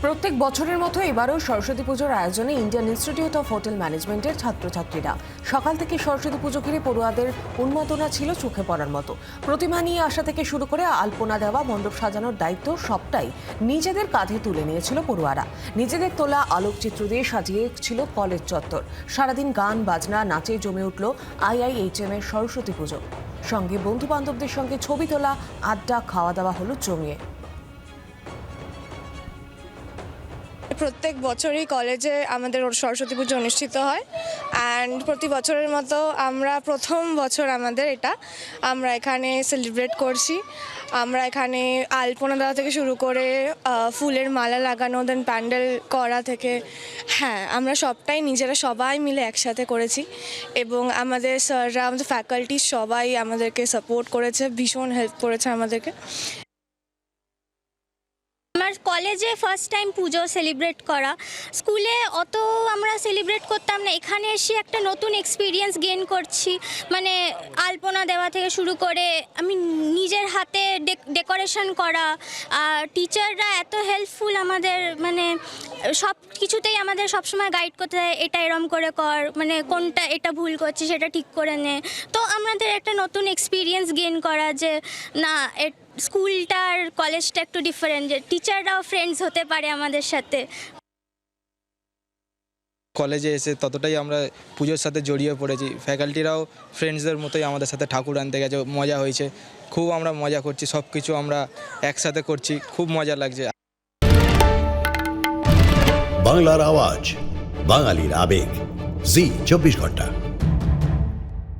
প্রত্যেক বছরের মতো এবারও সরস্বতী পুজোর আয়োজনে ইন্ডিয়ান ইনস্টিটিউট অফ হোটেল ম্যানেজমেন্টের ছাত্রছাত্রীরা সকাল থেকে সরস্বতী পুজো ঘিরে পড়ুয়াদের উন্মাদনা ছিল চোখে পড়ার মতো। প্রতিমা নিয়ে আসা থেকে শুরু করে আলপনা দেওয়া, মণ্ডপ সাজানোর দায়িত্ব সবটাই নিজেদের কাঁধে তুলে নিয়েছিল পড়ুয়ারা। নিজেদের তোলা আলোকচিত্র দিয়ে সাজিয়েছিল কলেজ চত্বর। সারাদিন গান বাজনা নাচে জমে উঠল IIHM এর সরস্বতী পুজো। সঙ্গে বন্ধু বান্ধবদের সঙ্গে ছবি তোলা, আড্ডা, খাওয়া দাওয়া হলো জমিয়ে। প্রত্যেক বছরই কলেজে আমাদের সরস্বতী পুজো অনুষ্ঠিত হয় অ্যান্ড প্রতি বছরের মতো আমরা প্রথম বছর আমাদের এটা আমরা এখানে সেলিব্রেট করছি। আমরা এখানে আলপনা দেওয়া থেকে শুরু করে ফুলের মালা লাগানো, দেন প্যান্ডেল করা থেকে আমরা সবটাই নিজেরা সবাই মিলে একসাথে করেছি এবং আমাদের স্যাররা, আমাদের ফ্যাকাল্টি সবাই আমাদেরকে সাপোর্ট করেছে, ভীষণ হেল্প করেছে আমাদেরকে। আমার কলেজে ফার্স্ট টাইম পুজো সেলিব্রেট করা, স্কুলে অত আমরা সেলিব্রেট করতাম না, এখানে এসে একটা নতুন এক্সপিরিয়েন্স গেইন করছি। মানে আলপনা দেওয়া থেকে শুরু করে আমি নিজের হাতে ডেকোরেশন করা, আর টিচাররা এত হেল্পফুল আমাদের, মানে সব কিছুতেই আমাদের সবসময় গাইড করতে হয়, এটা এরম করে কর, মানে কোনটা এটা ভুল করছি সেটা ঠিক করে নে। তো আমাদের একটা নতুন এক্সপিরিয়েন্স গেইন করা যে না, স্কুলটা আর কলেজটা একটু ডিফারেন্ট, যে টিচাররাও ফ্রেন্ডস হতে পারে আমাদের সাথে। কলেজে এসে ততটাই আমরা পুজোর সাথে জড়িয়ে পড়েছি। ফ্যাকাল্টিরাও ফ্রেন্ডসদের মতোই আমাদের সাথে ঠাকুর আনতে গেছে, মজা হয়েছে, খুব আমরা মজা করছি, সব কিছু আমরা একসাথে করছি, খুব মজা লাগছে। বাংলার আওয়াজ, বাঙালির আবেগ, জি 24 ঘন্টা।